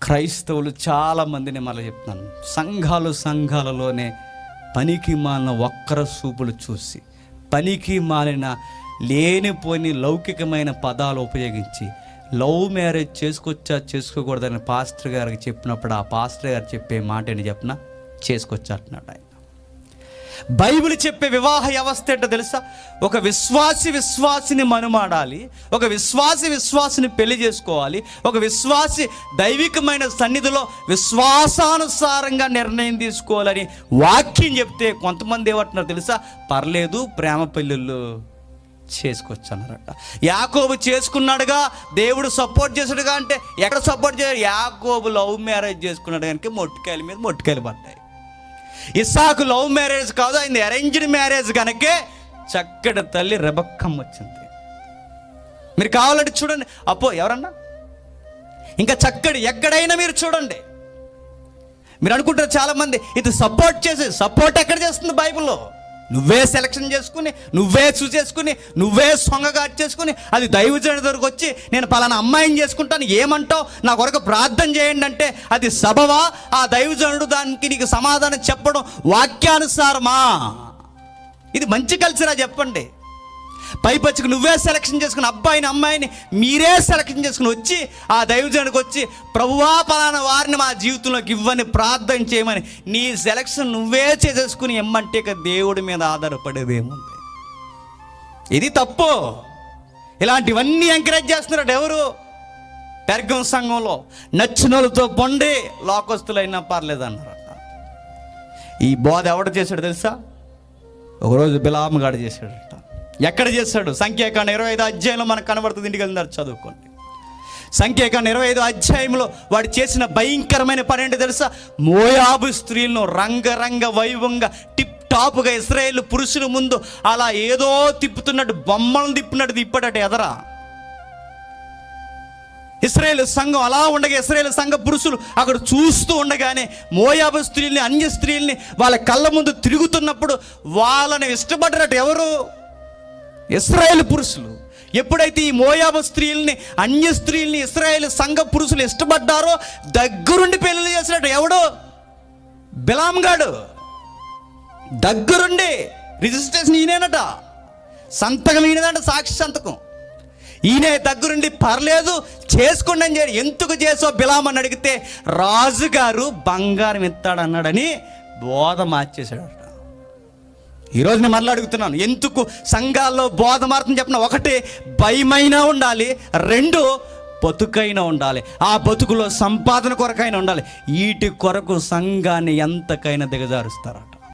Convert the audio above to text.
క్రైస్తవులు చాలామందిని మళ్ళీ చెప్తున్నాను, సంఘాలలోనే పనికి మాలిన వక్ర సూపులు చూసి, పనికి మాలిన లేనిపోని లౌకికమైన పదాలు ఉపయోగించి లవ్ మ్యారేజ్ చేసుకోకూడదని పాస్టర్ గారికి చెప్పినప్పుడు ఆ పాస్టర్ గారు చెప్పే మాట ఏంటి చెప్పిన, చేసుకోవచ్చు అంటున్నాడు ఆయన. బైబిల్ చెప్పే వివాహ వ్యవస్థ ఏంటో తెలుసా? ఒక విశ్వాసిని మనుమాడాలి, ఒక విశ్వాసిని పెళ్లి చేసుకోవాలి, ఒక విశ్వాసి దైవికమైన సన్నిధిలో విశ్వాసానుసారంగా నిర్ణయం తీసుకోవాలని వాక్యం చెప్తే కొంతమంది ఏమంటున్నారు తెలుసా? పర్లేదు, ప్రేమ పెళ్ళిళ్ళు చేసుకోవచ్చు అన్నారట. యాకోబు చేసుకున్నాడుగా, దేవుడు సపోర్ట్ చేశాడుగా అంటే ఎక్కడ సపోర్ట్ చేయాలి? యాకోబు లవ్ మ్యారేజ్ చేసుకున్నాడు కనుక మొట్టికాయల మీద మొట్టికాయలు పడ్డాయి. ఇస్సాకు లవ్ మ్యారేజ్ కాదు, ఆయన అరేంజ్డ్ మ్యారేజ్ కనుకే చక్కటి తల్లి రెబక్కమ్మ వచ్చింది. మీరు కావాలంటే చూడండి, ఎవరన్నా ఇంకా చక్కటి ఎక్కడైనా మీరు చూడండి. మీరు అనుకుంటారు చాలామంది ఇది సపోర్ట్ ఎక్కడ చేస్తుంది బైబిల్లో? నువ్వే సెలక్షన్ చేసుకుని, నువ్వే చూసేసుకుని, నువ్వే సొంగగా చేసుకుని, అది దైవజనుడి దగ్గరకు వచ్చి నేను పలానా అమ్మాయిని చేసుకుంటాను, ఏమంటావు, నా కొరకు ప్రార్థన చేయండి అంటే అది సబవా? ఆ దైవజనుడు దానికి నీకు సమాధానం చెప్పడం వాక్యానుసారమా? ఇది మంచి కల్చరా చెప్పండి? పైపచ్చికి నువ్వే సెలక్షన్ చేసుకుని అమ్మాయిని మీరే సెలక్షన్ చేసుకుని వచ్చి ఆ దైవజనుడికి వచ్చి ప్రభువా పలానా వారిని మా జీవితంలోకి ఇవ్వని ప్రార్థన చేయమని నీ సెలక్షన్ నువ్వే చేసేసుకుని ఇమ్మంటే దేవుడి మీద ఆధారపడేదేముంది? ఇది తప్పు. ఇలాంటివన్నీ ఎంకరేజ్ చేస్తున్నాడు ఎవరు? పెర్గం సంఘంలో నచ్చినోళ్ళతో పొండి, లోకస్తులైనా పర్లేదు అన్నారట. ఈ బోధ ఎవడు చేశాడు తెలుసా? ఒకరోజు బిలాము గాడు చేశాడట. ఎక్కడ చేశాడు? సంఖ్యాకాండ 25 అధ్యాయంలో మనకు కనబడుతుంది. ఇంటికి వెళ్ళినారు, చదువుకోండి. సంఖ్యాకాండ 25 అధ్యాయంలో వాడు చేసిన భయంకరమైన పని ఏంటో తెలుసా? మోయాబు స్త్రీలను రంగరంగ వైభవంగా టిప్ టాప్గా ఇశ్రాయేలు పురుషుల ముందు అలా ఏదో తిప్పుతున్నట్టు, బొమ్మలను తిప్పాడట ఎదరా. ఇశ్రాయేలు సంఘం అలా ఉండగా ఇశ్రాయేలు సంఘ పురుషులు అక్కడ చూస్తూ ఉండగానే మోయాబు స్త్రీల్ని, అన్య స్త్రీల్ని వాళ్ళ కళ్ళ ముందు తిరుగుతున్నప్పుడు వాళ్ళని ఇష్టపడ్డరట ఎవరు? ఇశ్రాయేలు పురుషులు. ఎప్పుడైతే ఈ మోయాబు స్త్రీల్ని, అన్య స్త్రీల్ని ఇశ్రాయేలు సంఘ పురుషులు ఇష్టపడ్డారో దగ్గరుండి పెళ్లి చేసినట్టు ఎవడు? బిలాము గాడు. దగ్గరుండి రిజిస్ట్రేషన్ ఈయనేనట, సంతకం ఈయనదంట, సాక్షి సంతకం ఈయనే దగ్గరుండి పర్లేదు చేసుకోండి అని చెప్పి. ఎందుకు చేసో బిలాము అని అడిగితే రాజుగారు బంగారం ఇస్తాడన్నాడని బోధ మార్చేశాడు. ఈరోజు నేను మళ్ళీ అడుగుతున్నాను, ఎందుకు సంఘాల్లో బోధ మారుతుంది చెప్పిన? ఒకటి భయమైనా ఉండాలి, రెండు బతుకైనా ఉండాలి, ఆ బతుకులో సంపాదన కొరకైనా ఉండాలి. వీటి కొరకు సంఘాన్ని ఎంతకైనా దిగజారుస్తారట.